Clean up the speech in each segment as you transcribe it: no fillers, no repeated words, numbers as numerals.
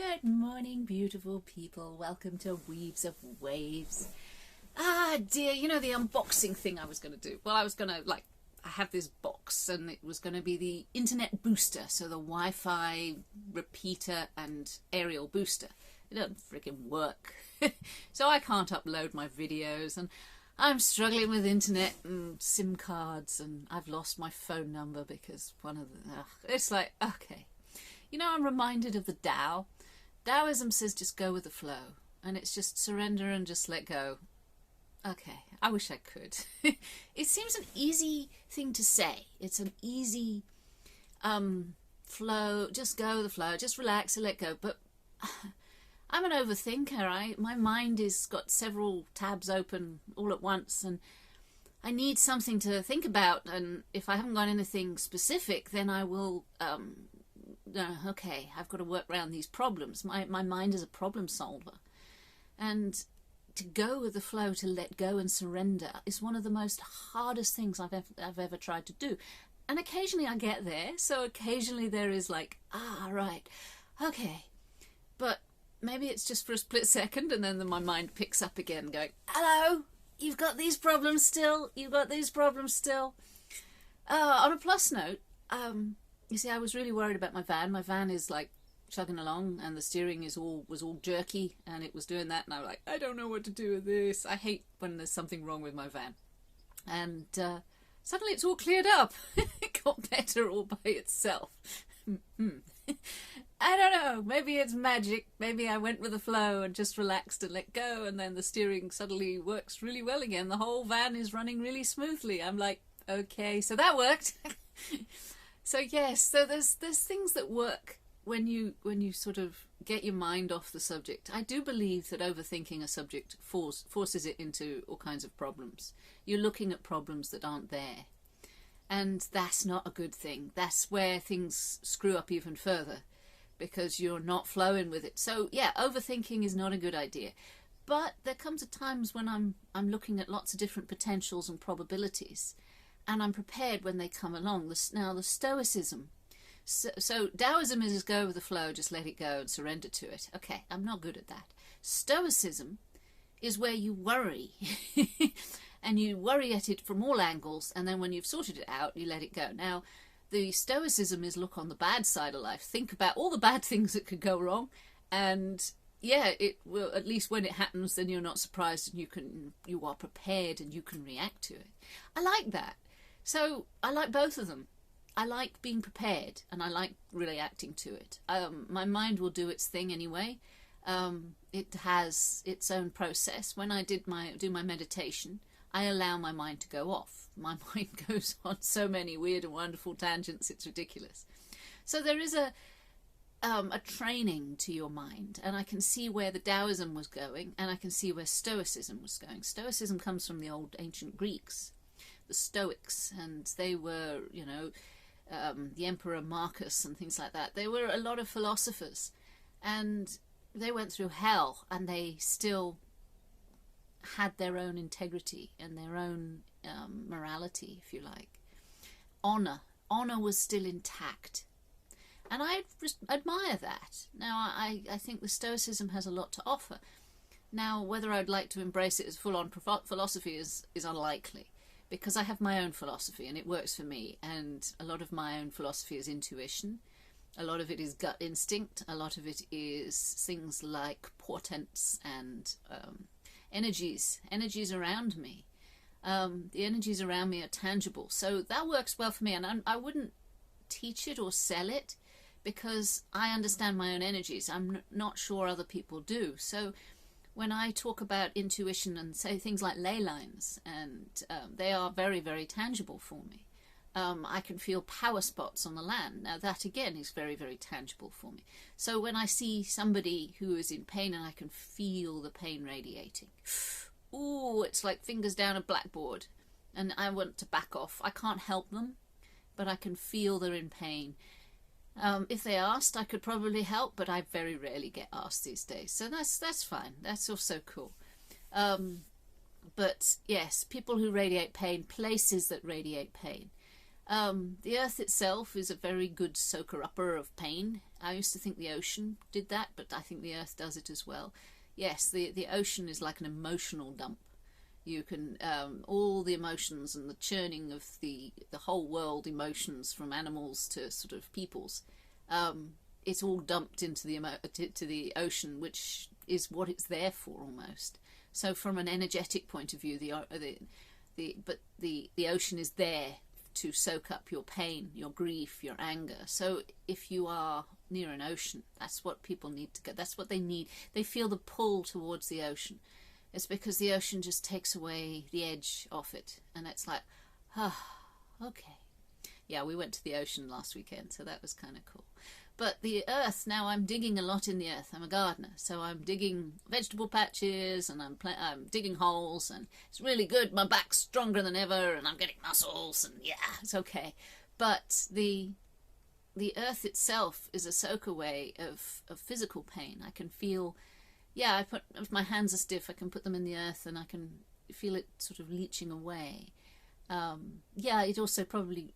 Good morning, beautiful people. Welcome to Weaves of Waves. Ah, dear, you know the unboxing thing I was going to do? Well, I was going to, I have this box and it was going to be the internet booster, so the Wi-Fi repeater and aerial booster. It doesn't freaking work. So I can't upload my videos and I'm struggling with internet and SIM cards and I've lost my phone number because one of the... it's like, okay. You know, I'm reminded of the Tao. Taoism says just go with the flow. And it's just surrender and just let go. Okay, I wish I could. It seems an easy thing to say. It's an easy flow. Just go with the flow. Just relax and let go. But I'm an overthinker. My mind has got several tabs open all at once. And I need something to think about. And if I haven't got anything specific, then I will... okay, I've got to work around these problems. My mind is a problem solver. And to go with the flow, to let go and surrender is one of the most hardest things I've ever tried to do. And occasionally I get there. So occasionally there is like, right, okay. But maybe it's just for a split second and then my mind picks up again going, hello, you've got these problems still. You've got these problems still. On a plus note, you see, I was really worried about my van. My van is like chugging along and the steering was all jerky and it was doing that and I was like, I don't know what to do with this. I hate when there's something wrong with my van. And suddenly it's all cleared up. It got better all by itself. I don't know. Maybe it's magic. Maybe I went with the flow and just relaxed and let go and then the steering suddenly works really well again. The whole van is running really smoothly. I'm like, okay, so that worked. So yes, so there's things that work when you sort of get your mind off the subject. I do believe that overthinking a subject forces it into all kinds of problems. You're looking at problems that aren't there. And that's not a good thing. That's where things screw up even further because you're not flowing with it. So yeah, overthinking is not a good idea. But there comes at times when I'm looking at lots of different potentials and probabilities. And I'm prepared when they come along. Now, the Stoicism. So Taoism is just go with the flow, just let it go and surrender to it. Okay, I'm not good at that. Stoicism is where you worry. And you worry at it from all angles. And then when you've sorted it out, you let it go. Now, the Stoicism is look on the bad side of life. Think about all the bad things that could go wrong. And yeah, it will, at least when it happens, then you're not surprised and you are prepared and you can react to it. I like that. So I like both of them. I like being prepared and I like really acting to it. My mind will do its thing anyway. It has its own process. When I do my meditation, I allow my mind to go off. My mind goes on so many weird and wonderful tangents, it's ridiculous. So there is a training to your mind, and I can see where the Taoism was going and I can see where Stoicism was going. Stoicism comes from the old ancient Greeks. The Stoics, and they were, you know, the Emperor Marcus and things like that. They were a lot of philosophers, and they went through hell, and they still had their own integrity and their own morality, if you like. Honor was still intact, and I admire that. Now, I think the Stoicism has a lot to offer. Now, whether I'd like to embrace it as full-on philosophy is unlikely. Because I have my own philosophy and it works for me, and a lot of my own philosophy is intuition, a lot of it is gut instinct, a lot of it is things like portents and energies around me. The energies around me are tangible, so that works well for me, and I wouldn't teach it or sell it because I understand my own energies. I'm not sure other people do. So when I talk about intuition and say things like ley lines, and they are very, very tangible for me. I can feel power spots on the land. Now that again is very, very tangible for me. So when I see somebody who is in pain and I can feel the pain radiating, ooh, it's like fingers down a blackboard and I want to back off. I can't help them, but I can feel they're in pain. If they asked, I could probably help, but I very rarely get asked these days. So that's fine. That's also cool. But yes, people who radiate pain, places that radiate pain. The earth itself is a very good soaker-upper of pain. I used to think the ocean did that, but I think the earth does it as well. Yes, the ocean is like an emotional dump. You can, all the emotions and the churning of the whole world emotions from animals to sort of peoples, it's all dumped into the ocean, which is what it's there for almost. So from an energetic point of view, the ocean is there to soak up your pain, your grief, your anger. So if you are near an ocean, that's what people need to get. That's what they need. They feel the pull towards the ocean. It's because the ocean just takes away the edge off it. And it's like, okay. Yeah, we went to the ocean last weekend, so that was kind of cool. But the earth, now I'm digging a lot in the earth. I'm a gardener, so I'm digging vegetable patches and I'm digging holes, and it's really good. My back's stronger than ever and I'm getting muscles, and yeah, it's okay. But the earth itself is a soak away of physical pain. I can feel, yeah, if my hands are stiff, I can put them in the earth and I can feel it sort of leaching away. Yeah, it also probably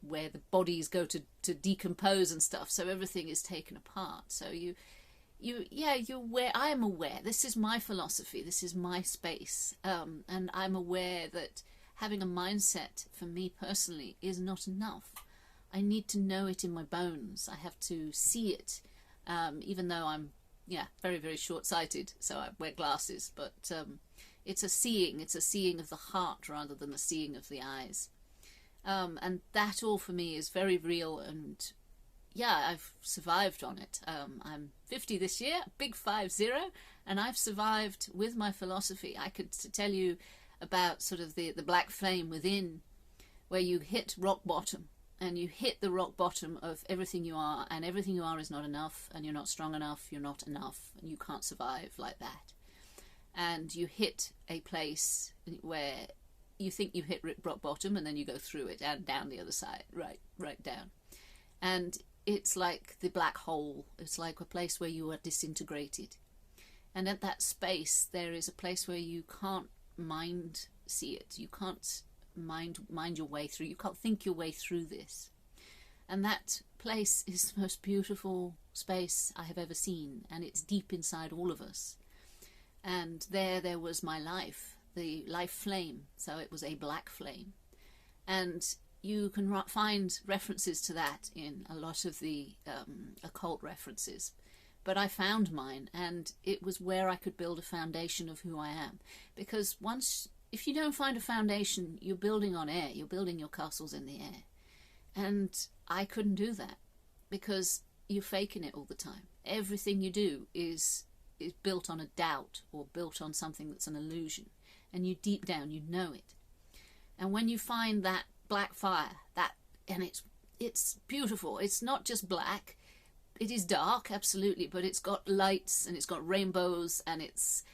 where the bodies go to decompose and stuff, so everything is taken apart. So you're aware. I am aware. This is my philosophy. This is my space, and I'm aware that having a mindset for me personally is not enough. I need to know it in my bones. I have to see it, even though I'm very, very short-sighted, so I wear glasses, but it's a seeing of the heart rather than a seeing of the eyes. And that all for me is very real, and yeah, I've survived on it. I'm 50 this year, big 50, and I've survived with my philosophy. I could tell you about sort of the black flame within, where you hit rock bottom, and you hit the rock bottom of everything you are, and everything you are is not enough, and you're not strong enough, you're not enough, and you can't survive like that. And you hit a place where you think you hit rock bottom, and then you go through it and down the other side, right down. And it's like the black hole. It's like a place where you are disintegrated. And at that space, there is a place where you can't see it. You can't mind your way through. You can't think your way through this. And that place is the most beautiful space I have ever seen, and it's deep inside all of us. And there was my life, the life flame. So it was a black flame. And you can find references to that in a lot of the occult references. But I found mine, and it was where I could build a foundation of who I am. Because if you don't find a foundation, you're building on air. You're building your castles in the air. And I couldn't do that because you're faking it all the time. Everything you do is built on a doubt or built on something that's an illusion, and you deep down you know it. And when you find that black fire, and it's beautiful. It's not just black. It is dark, absolutely, but it's got lights and it's got rainbows, and it's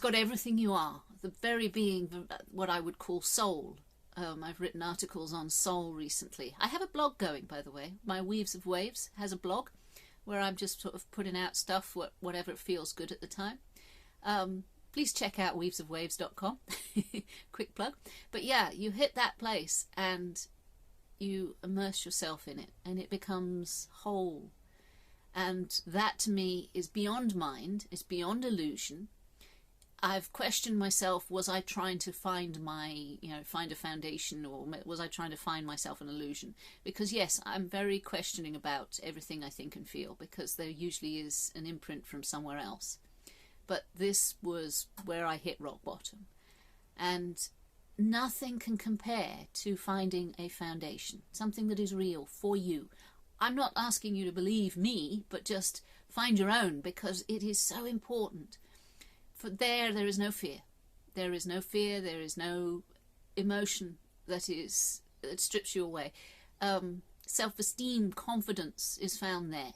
got everything you are, the very being, what I would call soul. I've written articles on soul recently. I have a blog going, by the way. My Weaves of Waves has a blog where I'm just sort of putting out stuff, whatever feels good at the time. Please check out weavesofwaves.com. Quick plug. But yeah, you hit that place and you immerse yourself in it, and it becomes whole. And that to me is beyond mind, it's beyond illusion. I've questioned myself, was I trying to find find a foundation, or was I trying to find myself an illusion? Because yes, I'm very questioning about everything I think and feel, because there usually is an imprint from somewhere else. But this was where I hit rock bottom. And nothing can compare to finding a foundation, something that is real for you. I'm not asking you to believe me, but just find your own, because it is so important. For there is no fear. There is no fear. There is no emotion that strips you away. Self-esteem, confidence is found there.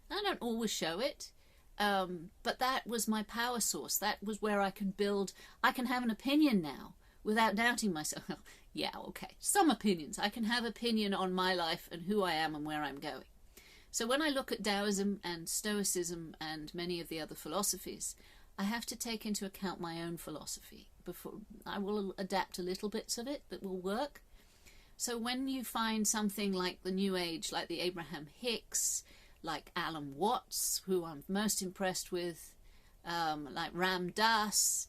I don't always show it, but that was my power source. That was where I can build. I can have an opinion now without doubting myself. Yeah, okay, some opinions. I can have opinion on my life and who I am and where I'm going. So when I look at Taoism and Stoicism and many of the other philosophies, I have to take into account my own philosophy. Before I will adapt a little bits of it that will work, So when you find something like the New Age, like the Abraham Hicks, like Alan Watts, who I'm most impressed with, like Ram Dass,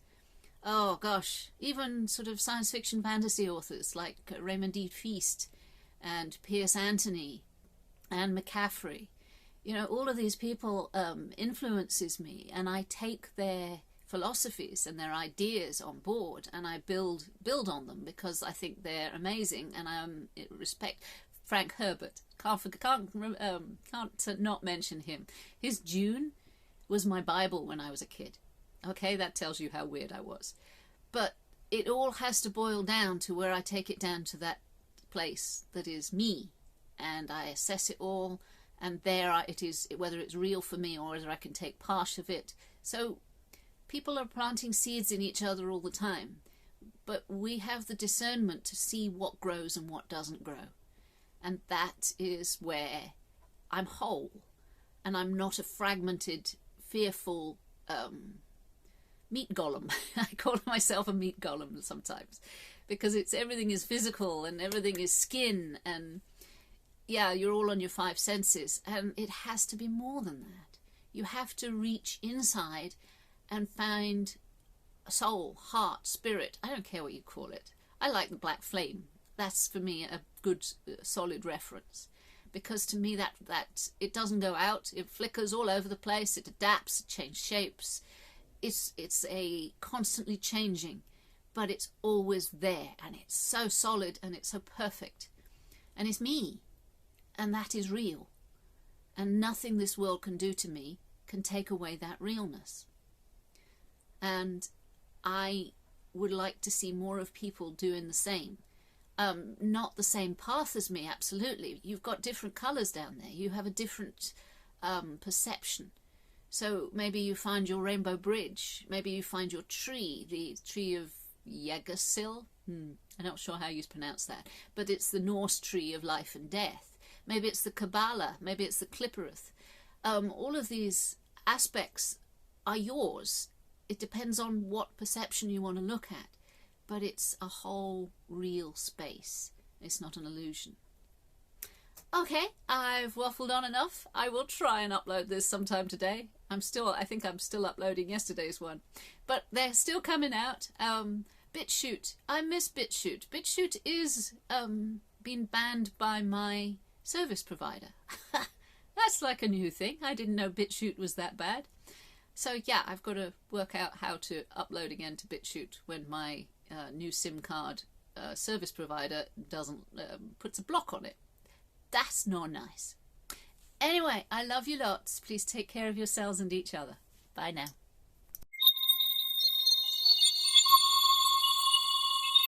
oh gosh, even sort of science fiction fantasy authors like Raymond D. Feast and Pierce Anthony and McCaffrey, you know, all of these people influences me, and I take their philosophies and their ideas on board, and I build on them because I think they're amazing, and I respect Frank Herbert. Can't not mention him. His Dune was my Bible when I was a kid. Okay, that tells you how weird I was. But it all has to boil down to where I take it down to that place that is me, and I assess it all, and there it is, whether it's real for me or whether I can take part of it. So people are planting seeds in each other all the time, but we have the discernment to see what grows and what doesn't grow. And that is where I'm whole, and I'm not a fragmented, fearful meat golem. I call myself a meat golem sometimes, because everything is physical and everything is skin, and yeah, you're all on your five senses, and it has to be more than that. You have to reach inside and find soul, heart, spirit. I don't care what you call it. I like the black flame. That's for me a good solid reference, because to me that it doesn't go out. It flickers all over the place. It adapts. It changes shapes. It's a constantly changing, but it's always there, and it's so solid and it's so perfect, and it's me, and that is real, and nothing this world can do to me can take away that realness. And I would like to see more of people doing the same. Not the same path as me, absolutely. You've got different colours down there. You have a different perception. So maybe you find your rainbow bridge. Maybe you find your tree, the tree of Yggdrasil. I'm not sure how you pronounce that. But it's the Norse tree of life and death. Maybe it's the Kabbalah. Maybe it's the Clippereth. All of these aspects are yours. It depends on what perception you want to look at. But it's a whole real space. It's not an illusion. Okay, I've waffled on enough. I will try and upload this sometime today. I think I'm still uploading yesterday's one. But they're still coming out. BitChute. I miss BitChute. BitChute is being banned by my service provider. That's like a new thing. I didn't know BitChute was that bad. So yeah, I've got to work out how to upload again to BitChute when my new SIM card service provider puts a block on it. That's not nice. Anyway, I love you lots. Please take care of yourselves and each other. Bye now.